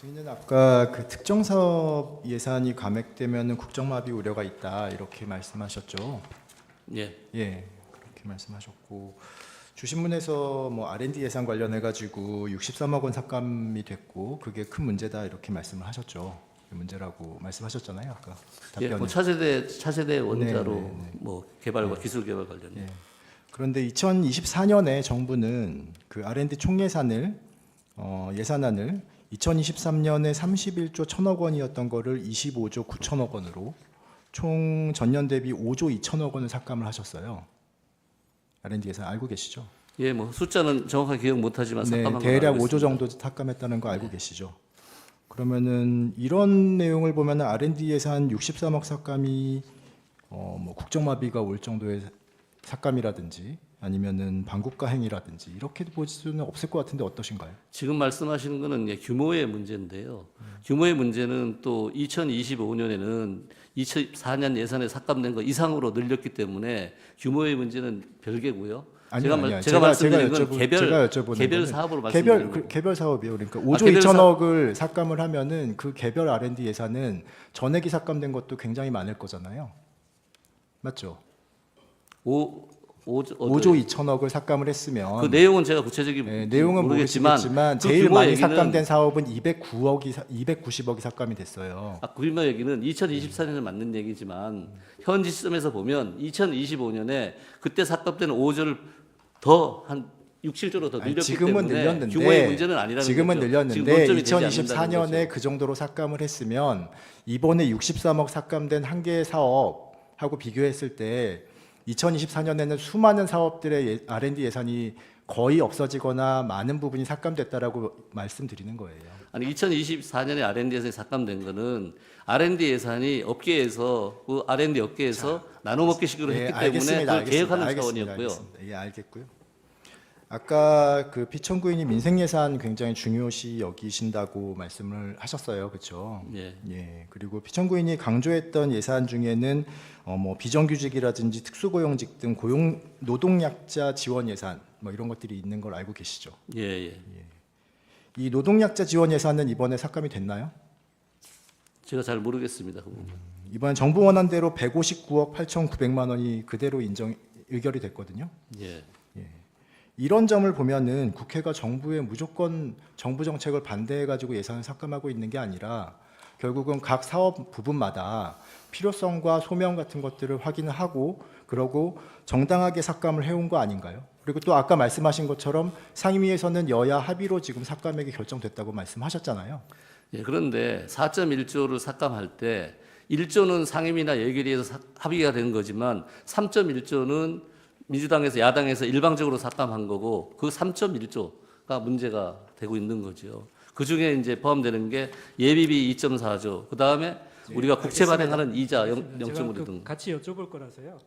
저희는 아까 그 특정 사업 예산이 감액되면은 국정마비 우려가 있다 이렇게 말씀하셨죠. 예. 예, 그렇게 말씀하셨고 주신문에서 뭐 R&D 예산 관련해 가지고 63억 원 삭감이 됐고 그게 큰 문제다 이렇게 말씀을 하셨죠. 문제라고 말씀하셨잖아요 아까 예, 답변에. 뭐 차세대 원자로 네, 네, 네. 뭐 개발과 기술 개발 관련. 예. 그런데 2024년에 정부는 그 R&D 총 예산을 예산안을 2023년에 31조 1천억 원이었던 거를 25조 9천억 원으로 총 전년 대비 5조 2천억 원을 삭감을 하셨어요. R&D 예산 알고 계시죠? 예, 뭐 숫자는 정확하게 기억 못하지만 네, 삭감한 걸 대략 알고 5조 정도 삭감했다는 거 알고 계시죠? 그러면은 이런 내용을 보면은 R&D 예산 63억 삭감이 뭐 국정마비가 올 정도의 삭감이라든지 아니면은 반국가 행위라든지 이렇게 볼 수는 없을 것 같은데 어떠신가요? 지금 말씀하시는 거는 이제 규모의 문제인데요. 규모의 문제는 또 2025년에는 2004년 예산에 삭감된 거 이상으로 늘렸기 때문에 규모의 문제는 별개고요. 제가 말씀드린 건 개별 사업으로 말씀드리는 거고. 개별 사업이요. 그러니까 5조 개별 2천억을 삭감을 하면은 그 개별 R&D 예산은 전액이 삭감된 것도 굉장히 많을 거잖아요. 맞죠? 5조 2천억을 삭감을 했으면 그 내용은 제가 구체적인 내용은 모르겠지만 모르겠지만 그 제일 규모 많이 얘기는, 삭감된 사업은 290억이 삭감이 됐어요. 규모 얘기는 2024년에 맞는 얘기지만 현지 시점에서 보면 2025년에 그때 삭감된 5조를 더 한 6, 7조로 더 늘렸기 지금은 때문에 늘렸는데 규모의 문제는 아니라는 지금은 거죠. 늘렸는데 지금 2024년에 그 정도로 삭감을 했으면 이번에 63억 삭감된 한 개의 사업하고 비교했을 때 2024년에는 수많은 사업들의 R&D 예산이 거의 없어지거나 많은 부분이 삭감됐다라고 말씀드리는 거예요. 아니 2024년에 R&D 예산이 삭감된 거는 R&D 예산이 업계에서 그 R&D 업계에서 나눠 먹기식으로 했기 때문에 그걸 계획하는 차원이었고요. 예, 알겠고요. 아까 그 피청구인이 민생 예산 굉장히 중요시 여기신다고 말씀을 하셨어요, 그렇죠? 예. 예. 그리고 피청구인이 강조했던 예산 중에는 뭐 비정규직이라든지 특수고용직 등 고용 노동약자 지원 예산 뭐 이런 것들이 있는 걸 알고 계시죠? 예, 예. 이 노동약자 지원 예산은 이번에 삭감이 됐나요? 제가 잘 모르겠습니다. 그 부분. 이번 정부 원안대로 159억 8,900만 원이 그대로 의결이 됐거든요. 예. 이런 점을 보면은 국회가 정부의 무조건 정부 정책을 반대해 가지고 예산을 삭감하고 있는 게 아니라 결국은 각 사업 부분마다 필요성과 소명 같은 것들을 확인을 하고 그러고 정당하게 삭감을 해온 거 아닌가요? 그리고 또 아까 말씀하신 것처럼 상임위에서는 여야 합의로 지금 삭감액이 결정됐다고 말씀하셨잖아요. 예, 그런데 4.1조를 삭감할 때 1조는 상임위나 예결위에서 합의가 된 거지만 3.1조는 민주당에서 야당에서 일방적으로 삭감한 거고 그 3.1조가 문제가 되고 있는 거죠. 그 중에 이제 포함되는 게 예비비 2.4조, 그 다음에 우리가 국채 발행하는 이자 0.5조 등. 같이 여쭤볼 거라서요.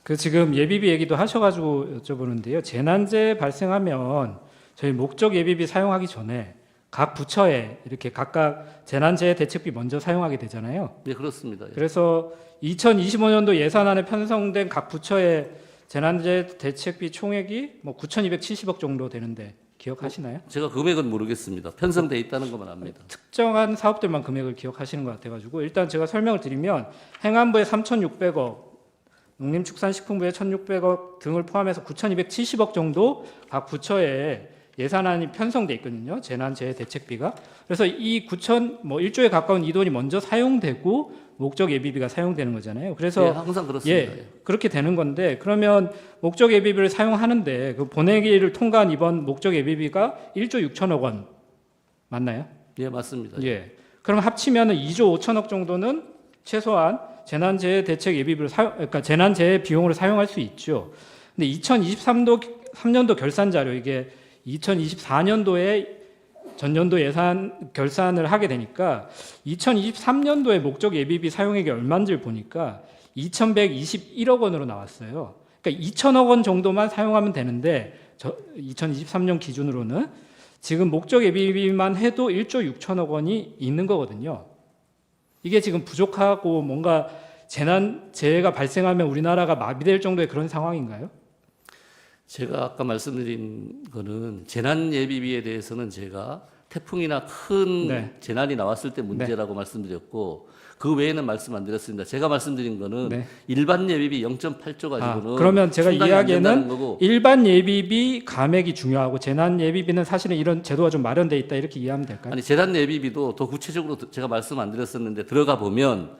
그 지금 예비비 얘기도 하셔가지고 여쭤보는데요. 재난재 발생하면 저희 목적 예비비 사용하기 전에 각 부처에 이렇게 각각 재난재해 대책비 먼저 사용하게 되잖아요. 네, 그렇습니다. 그래서 2025년도 예산안에 편성된 각 부처의 재난재해 대책비 총액이 뭐 9,270억 정도 되는데 기억하시나요? 제가 금액은 모르겠습니다. 편성돼 있다는 것만 압니다. 특정한 사업들만 금액을 기억하시는 것 같아가지고 일단 제가 설명을 드리면 행안부에 3,600억, 농림축산식품부에 1,600억 등을 포함해서 9,270억 정도 각 부처에 예산안이 편성돼 있거든요. 재난재해 대책비가. 그래서 이 1조에 가까운 이 돈이 먼저 사용되고 목적 예비비가 사용되는 거잖아요. 그래서 예, 항상 그렇습니다. 예, 그렇게 되는 건데 그러면 목적 예비비를 사용하는데 그 본회의를 통과한 이번 목적 예비비가 1조 6천억 원 맞나요? 예, 맞습니다. 예. 그럼 합치면은 2조 5천억 정도는 최소한 재난재해 대책 예비비를 그러니까 재난재해 비용으로 사용할 수 있죠. 근데 2023년도 결산 자료 이게 2024년도에 전년도 예산 결산을 하게 되니까 2023년도에 목적 예비비 사용액이 얼마인지를 보니까 2,121억 원으로 나왔어요. 그러니까 2천억 원 정도만 사용하면 되는데 2023년 기준으로는 지금 목적 예비비만 해도 1조 6천억 원이 있는 거거든요. 이게 지금 부족하고 뭔가 재해가 발생하면 우리나라가 마비될 정도의 그런 상황인가요? 제가 아까 말씀드린 거는 재난 예비비에 대해서는 제가 태풍이나 큰 네. 재난이 나왔을 때 문제라고 말씀드렸고 그 외에는 말씀 안 드렸습니다. 제가 말씀드린 거는 네. 일반 예비비 0.8조 가지고는 그러면 제가 충당이 안 된다는 이야기는 거고 일반 예비비 감액이 중요하고 재난 예비비는 사실은 이런 제도가 좀 마련돼 있다 이렇게 이해하면 될까요? 아니 재난 예비비도 더 구체적으로 제가 말씀 안 드렸었는데 들어가 보면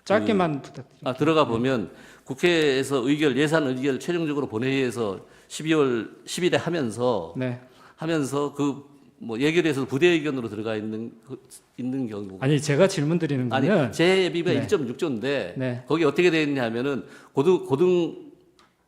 짧게만 부탁드립니다. 들어가 보면 국회에서 예산 의결 최종적으로 본회의에서 12월 10일에 하면서 네. 그 뭐 예결위에서 부대 의견으로 들어가 있는 경우 아니 제가 질문 드리는 거는 아니 제 예비비가 네. 1.6조인데 네. 거기 어떻게 되어 있냐면은 고등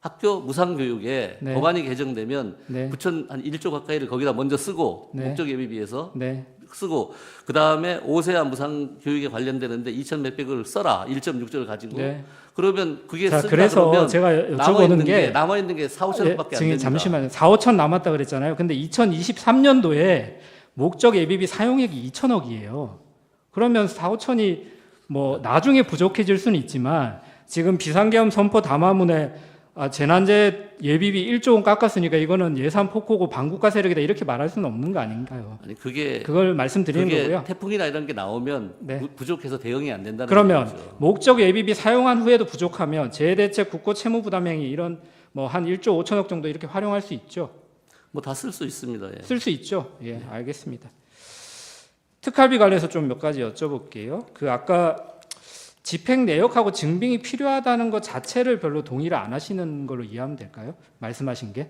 학교 무상 교육에 네. 법안이 개정되면 네. 부천 한 1조 가까이를 거기다 먼저 쓰고 네. 목적 예비비에서 네. 쓰고 그다음에 5세와 무상 교육에 관련되는데 2천 몇백을 써라 1.6조를 가지고 네. 그러면 그게 자, 쓴다 그래서 그러면 제가 남아 여쭤보는 있는 게 남아 있는 게 4, 5천원밖에 안 지금 됩니다. 잠시만요. 4, 5천 남았다 그랬잖아요. 근데 2023년도에 목적 예비비 사용액이 2천억이에요. 그러면 4, 5천이 뭐 나중에 부족해질 수는 있지만 지금 비상계엄 선포 담화문에 재난재 예비비 1조 원 깎았으니까 이거는 예산 폭호고 반국가 세력이다 이렇게 말할 수는 없는 거 아닌가요? 아니 그게 그걸 말씀드리는 거고요. 태풍이나 이런 게 나오면 네. 부족해서 대응이 안 된다는 그러면 거죠. 목적 예비비 사용한 후에도 부족하면 재대책 국고 채무 부담행위 이런 뭐 한 1조 5천억 정도 이렇게 활용할 수 있죠. 뭐 다 쓸 수 있습니다. 예. 쓸 수 있죠. 예, 알겠습니다. 특활비 관련해서 좀 몇 가지 여쭤볼게요. 그 아까 집행 내역하고 증빙이 필요하다는 것 자체를 별로 동의를 안 하시는 걸로 이해하면 될까요? 말씀하신 게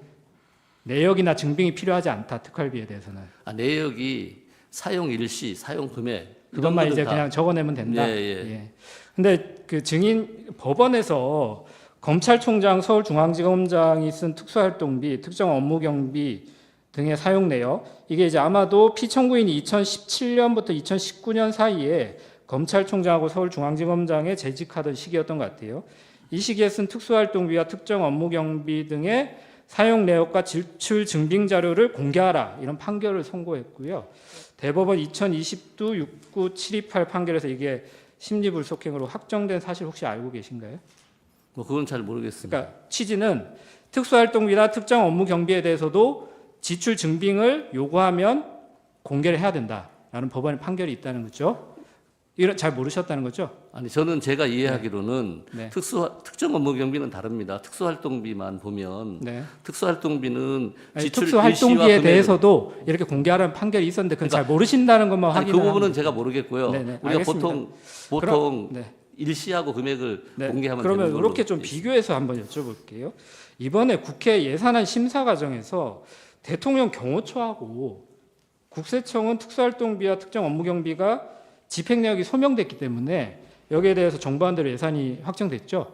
내역이나 증빙이 필요하지 않다 특활비에 대해서는. 내역이 사용 일시, 사용 금액 이것만 이런 이제 거는 그냥 적어내면 된다. 예, 예. 예. 근데 그 증인 법원에서 검찰총장, 서울중앙지검장이 쓴 특수활동비, 특정 업무 경비 등의 사용 내역 이게 이제 아마도 피청구인이 2017년부터 2019년 사이에 검찰총장하고 서울중앙지검장에 재직하던 시기였던 것 같아요. 이 시기에 쓴 특수활동비와 특정 업무 경비 등의 사용 내역과 지출 증빙 자료를 공개하라 이런 판결을 선고했고요. 대법원 2020도 69728 판결에서 이게 심리불속행으로 확정된 사실 혹시 알고 계신가요? 뭐 그건 잘 모르겠습니다. 그러니까 취지는 특수활동비나 특정 업무 경비에 대해서도 지출 증빙을 요구하면 공개를 해야 된다라는 법원의 판결이 있다는 거죠. 이런 잘 모르셨다는 거죠? 아니 저는 제가 이해하기로는 네. 특정 업무 경비는 다릅니다. 특수활동비만 보면 네. 특수활동비는 아니, 지출 특수활동비에 일시와 금액을- 대해서도 이렇게 공개하라는 판결이 있었는데 그건 잘 모르신다는 것만 아니, 그 확인을 부분은 하면 제가 모르겠고요. 네네, 우리가 알겠습니다. 보통 네. 일시하고 금액을 네. 공개하면 그러면 되는 걸로 이렇게 좀 돼 있습니다. 비교해서 한번 여쭤볼게요. 이번에 국회 예산안 심사 과정에서 대통령 경호처하고 국세청은 특수활동비와 특정 업무 경비가 집행 내역이 소명됐기 때문에 여기에 대해서 정부안대로 예산이 확정됐죠.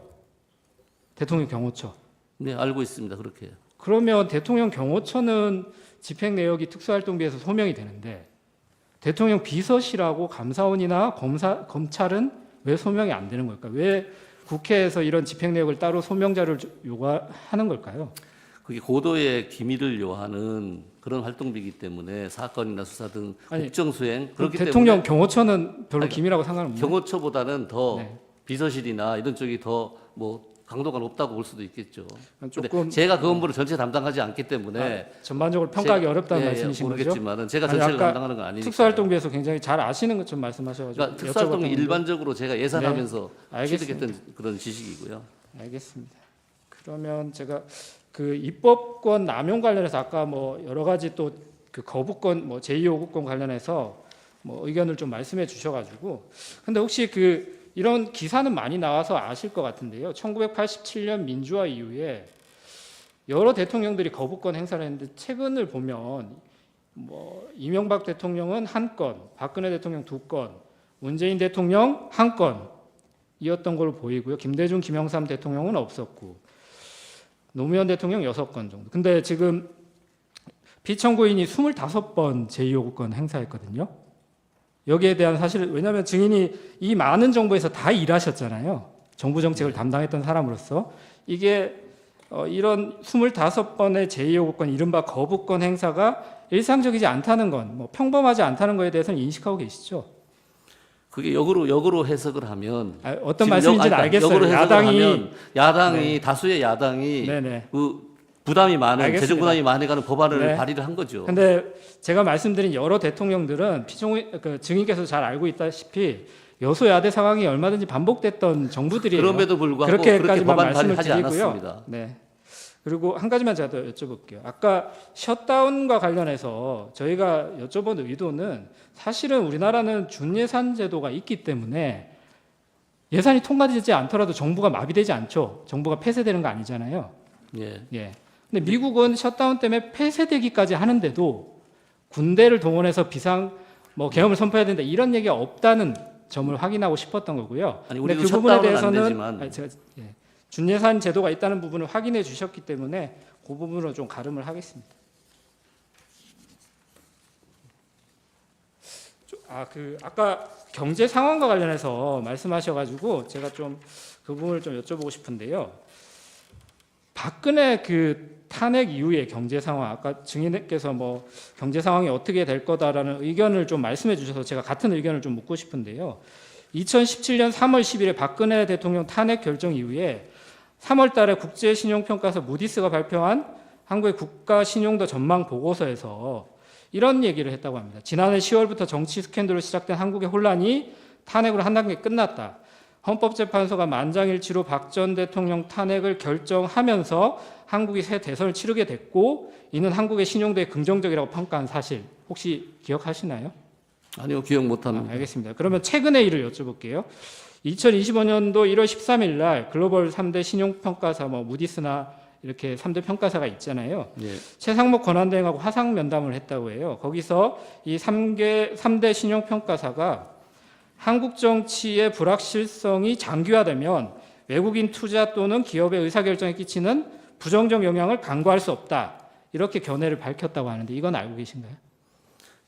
대통령 경호처. 네, 알고 있습니다. 그렇게. 그러면 대통령 경호처는 집행 내역이 특수활동비에서 소명이 되는데 대통령 비서실하고 감사원이나 검찰은 왜 소명이 안 되는 걸까요? 왜 국회에서 이런 집행 내역을 따로 소명 자료를 요구하는 걸까요? 그게 고도의 기밀을 요하는 그런 활동비이기 때문에 사건이나 수사 등 아니, 국정 수행 그렇기 대통령 때문에 경호처는 별로 아니, 기밀하고 상관없나요? 경호처보다는 더 네. 비서실이나 이런 쪽이 더 뭐 강도가 높다고 볼 수도 있겠죠. 조금 근데 제가 그 업무를 전체 담당하지 않기 때문에 전반적으로 평가하기 어렵다는 예, 말씀이신 거죠? 모르겠지만은 제가 아니, 전체를 아까 담당하는 건 아니니까. 특수활동비에서 굉장히 잘 아시는 것좀 말씀하셔가지고 그러니까 특수활동이 여쭤봤던 건데. 일반적으로 제가 예산하면서 알겠습니다. 취득했던 그런 지식이고요. 알겠습니다. 그러면 제가 그 입법권 남용 관련해서 아까 뭐 여러 가지 또 그 거부권 뭐 제2요구권 관련해서 뭐 의견을 좀 말씀해 주셔가지고 근데 혹시 그 이런 기사는 많이 나와서 아실 것 같은데요. 1987년 민주화 이후에 여러 대통령들이 거부권 행사를 했는데 최근을 보면 뭐 이명박 대통령은 한 건, 박근혜 대통령 두 건, 문재인 대통령 한 건이었던 걸로 보이고요. 김대중, 김영삼 대통령은 없었고 노무현 대통령 6건 정도. 근데 지금 피청구인이 25번 제2요구권 행사했거든요. 여기에 대한 사실 왜냐하면 증인이 이 많은 정부에서 다 일하셨잖아요. 정부 정책을 담당했던 사람으로서 이게 이런 25번의 제2요구권 이른바 거부권 행사가 일상적이지 않다는 건 뭐 평범하지 않다는 거에 대해서는 인식하고 계시죠? 그게 역으로 해석을 하면 어떤 지금 말씀인지는 알겠어요. 역으로 해석을 야당이 하면 야당이 네. 다수의 야당이 네네. 그 부담이 많은 알겠습니다. 재정 부담이 많아가는 법안을 네. 발의를 한 거죠. 근데 제가 말씀드린 여러 대통령들은 증인께서 잘 알고 있다시피 여소야대 상황이 얼마든지 반복됐던 정부들이에요. 그럼에도 불구하고 그렇게 그렇게까지만 법안 말씀을 발의하지 드리고요. 않았습니다. 네. 그리고 한 가지만 제가 더 여쭤볼게요. 아까 셧다운과 관련해서 저희가 여쭤본 의도는 사실은 우리나라는 준예산 제도가 있기 때문에 예산이 통과되지 않더라도 정부가 마비되지 않죠. 정부가 폐쇄되는 거 아니잖아요. 예. 예. 근데 미국은 셧다운 때문에 폐쇄되기까지 하는데도 군대를 동원해서 계엄을 선포해야 된다 이런 얘기가 없다는 점을 확인하고 싶었던 거고요. 아니, 근데 우리도 그 부분에 셧다운은 안 대해서는 되지만. 제가 준예산 제도가 있다는 부분을 확인해 주셨기 때문에 그 부분으로 좀 가름을 하겠습니다. 아까 경제 상황과 관련해서 말씀하셔가지고 제가 좀 그 부분을 좀 여쭤보고 싶은데요. 박근혜 그 탄핵 이후의 경제 상황, 아까 증인께서 경제 상황이 어떻게 될 거다라는 의견을 좀 말씀해 주셔서 제가 같은 의견을 좀 묻고 싶은데요. 2017년 3월 10일에 박근혜 대통령 탄핵 결정 이후에 3월 달에 국제신용평가사 무디스가 발표한 한국의 국가 신용도 전망 보고서에서 이런 얘기를 했다고 합니다. 지난해 10월부터 정치 스캔들로 시작된 한국의 혼란이 탄핵으로 한 단계 끝났다. 헌법재판소가 만장일치로 박 전 대통령 탄핵을 결정하면서 한국이 새 대선을 치르게 됐고 이는 한국의 신용도에 긍정적이라고 평가한 사실 혹시 기억하시나요? 아니요, 기억 못합니다. 알겠습니다. 그러면 최근의 일을 여쭤볼게요. 2025년도 1월 13일 날 글로벌 3대 신용평가사 무디스나 이렇게 3대 평가사가 있잖아요. 예. 최상목 권한대행하고 화상 면담을 했다고 해요. 거기서 이 3대 신용평가사가 한국 정치의 불확실성이 장기화되면 외국인 투자 또는 기업의 의사결정에 끼치는 부정적 영향을 간과할 수 없다. 이렇게 견해를 밝혔다고 하는데 이건 알고 계신가요?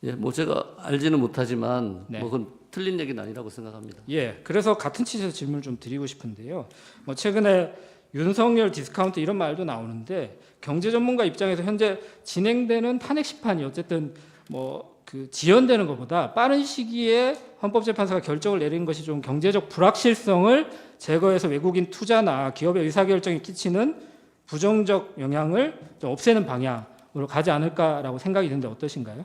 예, 제가 알지는 못하지만 네. 그건 틀린 얘기는 아니라고 생각합니다. 예, 그래서 같은 취지에서 질문을 좀 드리고 싶은데요. 최근에 윤석열 디스카운트 이런 말도 나오는데 경제 전문가 입장에서 현재 진행되는 탄핵 심판이 어쨌든 지연되는 것보다 빠른 시기에 헌법재판소가 결정을 내린 것이 좀 경제적 불확실성을 제거해서 외국인 투자나 기업의 의사결정에 끼치는 부정적 영향을 좀 없애는 방향으로 가지 않을까라고 생각이 드는데 어떠신가요?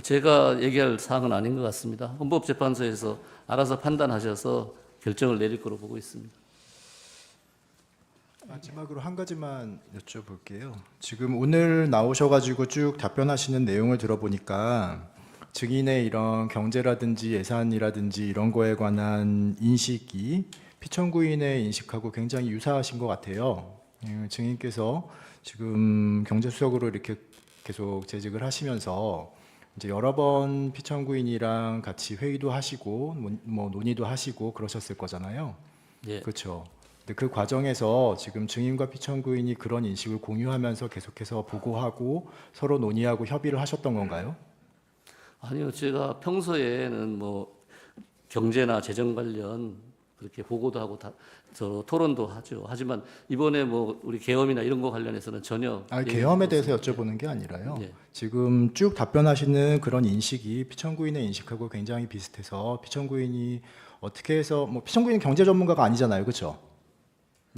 제가 얘기할 사항은 아닌 것 같습니다. 헌법재판소에서 알아서 판단하셔서 결정을 내릴 거로 보고 있습니다. 마지막으로 한 가지만 여쭤볼게요. 지금 오늘 나오셔가지고 쭉 답변하시는 내용을 들어보니까 증인의 이런 경제라든지 예산이라든지 이런 거에 관한 인식이 피청구인의 인식하고 굉장히 유사하신 것 같아요. 증인께서 지금 경제수석으로 이렇게 계속 재직을 하시면서 이제 여러 번 피청구인이랑 같이 회의도 하시고 논의도 하시고 그러셨을 거잖아요. 예. 그렇죠. 근데 그 과정에서 지금 증인과 피청구인이 그런 인식을 공유하면서 계속해서 보고하고 서로 논의하고 협의를 하셨던 건가요? 아니요, 제가 평소에는 경제나 재정 관련 그렇게 보고도 하고 토론도 하죠. 하지만 이번에 우리 계엄이나 이런 거 관련해서는 전혀 계엄에 대해서 여쭤보는 게 아니라요. 예. 지금 쭉 답변하시는 그런 인식이 피청구인의 인식하고 굉장히 비슷해서 피청구인이 어떻게 해서 피청구인 경제 전문가가 아니잖아요, 그렇죠?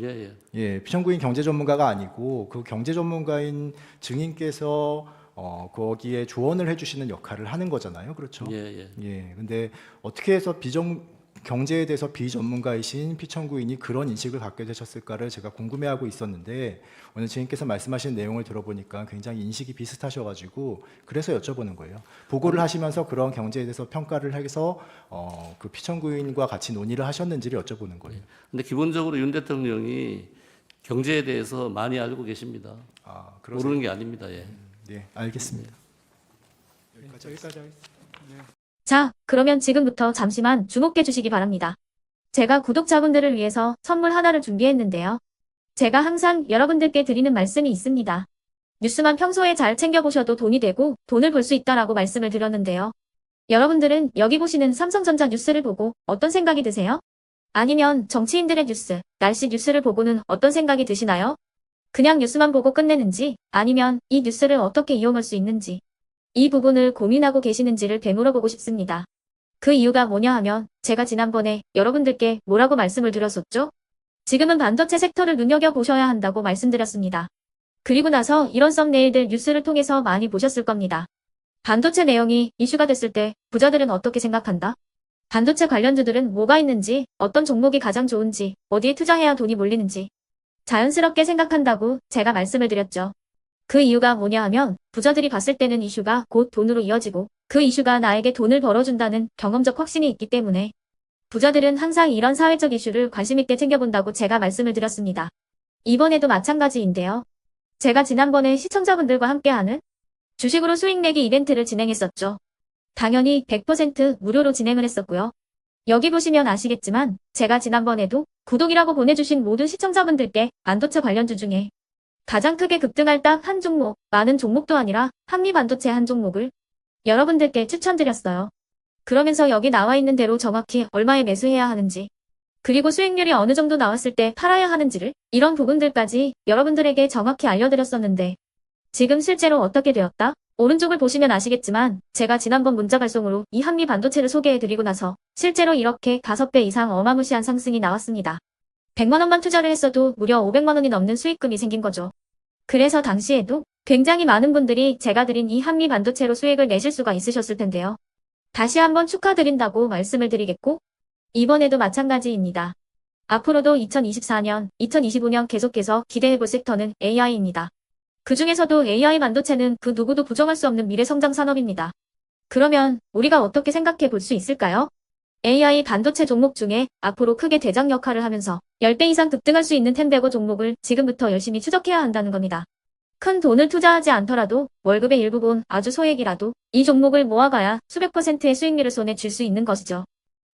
예. 예, 피청구인 경제 전문가가 아니고 그 경제 전문가인 증인께서 거기에 조언을 해주시는 역할을 하는 거잖아요, 그렇죠? 예. 예, 근데 어떻게 해서 경제에 대해서 비전문가이신 피청구인이 그런 인식을 갖게 되셨을까를 제가 궁금해하고 있었는데 오늘 증인께서 말씀하신 내용을 들어보니까 굉장히 인식이 비슷하셔가지고 그래서 여쭤보는 거예요. 보고를 하시면서 그런 경제에 대해서 평가를 해서 그 피청구인과 같이 논의를 하셨는지를 여쭤보는 거예요. 근데 기본적으로 윤 대통령이 경제에 대해서 많이 알고 계십니다. 그러세요? 모르는 게 아닙니다. 예. 네, 알겠습니다. 여기까지 하겠습니다. 자, 그러면 지금부터 잠시만 주목해 주시기 바랍니다. 제가 구독자분들을 위해서 선물 하나를 준비했는데요. 제가 항상 여러분들께 드리는 말씀이 있습니다. 뉴스만 평소에 잘 챙겨보셔도 돈이 되고 돈을 벌 수 있다라고 말씀을 드렸는데요. 여러분들은 여기 보시는 삼성전자 뉴스를 보고 어떤 생각이 드세요? 아니면 정치인들의 뉴스, 날씨 뉴스를 보고는 어떤 생각이 드시나요? 그냥 뉴스만 보고 끝내는지 아니면 이 뉴스를 어떻게 이용할 수 있는지 이 부분을 고민하고 계시는지를 되물어보고 싶습니다. 그 이유가 뭐냐 하면 제가 지난번에 여러분들께 뭐라고 말씀을 드렸었죠? 지금은 반도체 섹터를 눈여겨보셔야 한다고 말씀드렸습니다. 그리고 나서 이런 썸네일들 뉴스를 통해서 많이 보셨을 겁니다. 반도체 내용이 이슈가 됐을 때 부자들은 어떻게 생각한다? 반도체 관련주들은 뭐가 있는지, 어떤 종목이 가장 좋은지, 어디에 투자해야 돈이 몰리는지 자연스럽게 생각한다고 제가 말씀을 드렸죠. 그 이유가 뭐냐 하면 부자들이 봤을 때는 이슈가 곧 돈으로 이어지고 그 이슈가 나에게 돈을 벌어준다는 경험적 확신이 있기 때문에 부자들은 항상 이런 사회적 이슈를 관심 있게 챙겨본다고 제가 말씀을 드렸습니다. 이번에도 마찬가지인데요. 제가 지난번에 시청자분들과 함께하는 주식으로 수익 내기 이벤트를 진행했었죠. 당연히 100% 무료로 진행을 했었고요. 여기 보시면 아시겠지만 제가 지난번에도 구독이라고 보내주신 모든 시청자분들께 반도체 관련주 중에 가장 크게 급등할 딱 한 종목, 많은 종목도 아니라 한미반도체 한 종목을 여러분들께 추천드렸어요. 그러면서 여기 나와 있는 대로 정확히 얼마에 매수해야 하는지, 그리고 수익률이 어느 정도 나왔을 때 팔아야 하는지를 이런 부분들까지 여러분들에게 정확히 알려드렸었는데 지금 실제로 어떻게 되었다? 오른쪽을 보시면 아시겠지만 제가 지난번 문자 발송으로 이 한미반도체를 소개해드리고 나서 실제로 이렇게 5배 이상 어마무시한 상승이 나왔습니다. 100만 원만 투자를 했어도 무려 500만 원이 넘는 수익금이 생긴 거죠. 그래서 당시에도 굉장히 많은 분들이 제가 드린 이 한미반도체로 수익을 내실 수가 있으셨을 텐데요. 다시 한번 축하드린다고 말씀을 드리겠고 이번에도 마찬가지입니다. 앞으로도 2024년, 2025년 계속해서 기대해볼 섹터는 AI입니다. 그 중에서도 AI 반도체는 그 누구도 부정할 수 없는 미래 성장 산업입니다. 그러면 우리가 어떻게 생각해 볼 수 있을까요? AI 반도체 종목 중에 앞으로 크게 대장 역할을 하면서 10배 이상 급등할 수 있는 텐베고 종목을 지금부터 열심히 추적해야 한다는 겁니다. 큰 돈을 투자하지 않더라도 월급의 일부분 아주 소액이라도 이 종목을 모아가야 수백 %의 수익률을 손에 쥘 수 있는 것이죠.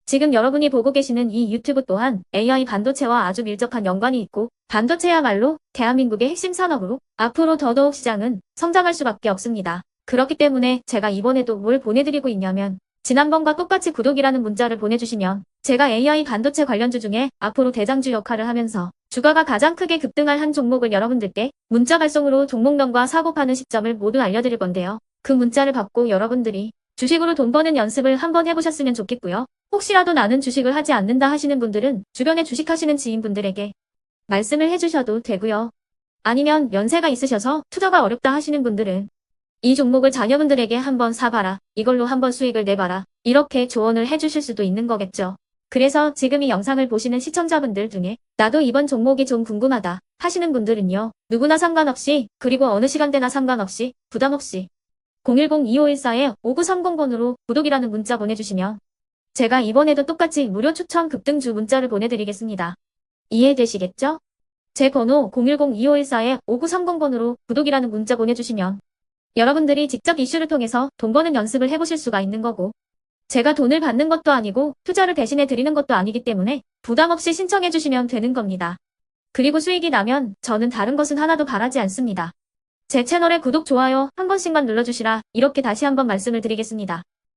지금 여러분이 보고 계시는 이 유튜브 또한 AI 반도체와 아주 밀접한 연관이 있고 반도체야말로 대한민국의 핵심 산업으로 앞으로 더더욱 시장은 성장할 수밖에 없습니다. 그렇기 때문에 제가 이번에도 뭘 보내드리고 있냐면 지난번과 똑같이 구독이라는 문자를 보내주시면 제가 AI 반도체 관련주 중에 앞으로 대장주 역할을 하면서 주가가 가장 크게 급등할 한 종목을 여러분들께 문자 발송으로 종목명과 사고 파는 시점을 모두 알려드릴 건데요. 그 문자를 받고 여러분들이 주식으로 돈 버는 연습을 한번 해보셨으면 좋겠고요. 혹시라도 나는 주식을 하지 않는다 하시는 분들은 주변에 주식하시는 지인분들에게 말씀을 해주셔도 되고요. 아니면 연세가 있으셔서 투자가 어렵다 하시는 분들은 이 종목을 자녀분들에게 한번 사봐라. 이걸로 한번 수익을 내봐라. 이렇게 조언을 해주실 수도 있는 거겠죠. 그래서 지금 이 영상을 보시는 시청자분들 중에 나도 이번 종목이 좀 궁금하다 하시는 분들은요. 누구나 상관없이 그리고 어느 시간대나 상관없이 부담 없이 010-2514-5930번으로 구독이라는 문자 보내주시면 제가 이번에도 똑같이 무료 추천 급등주 문자를 보내드리겠습니다. 이해되시겠죠? 제 번호 010-2514-5930번으로 구독이라는 문자 보내주시면 여러분들이 직접 이슈를 통해서 돈 버는 연습을 해보실 수가 있는 거고 제가 돈을 받는 것도 아니고 투자를 대신해 드리는 것도 아니기 때문에 부담 없이 신청해 주시면 되는 겁니다. 그리고 수익이 나면 저는 다른 것은 하나도 바라지 않습니다. 제 채널에 구독, 좋아요 한 번씩만 눌러주시라 이렇게 다시 한번 말씀을 드리겠습니다.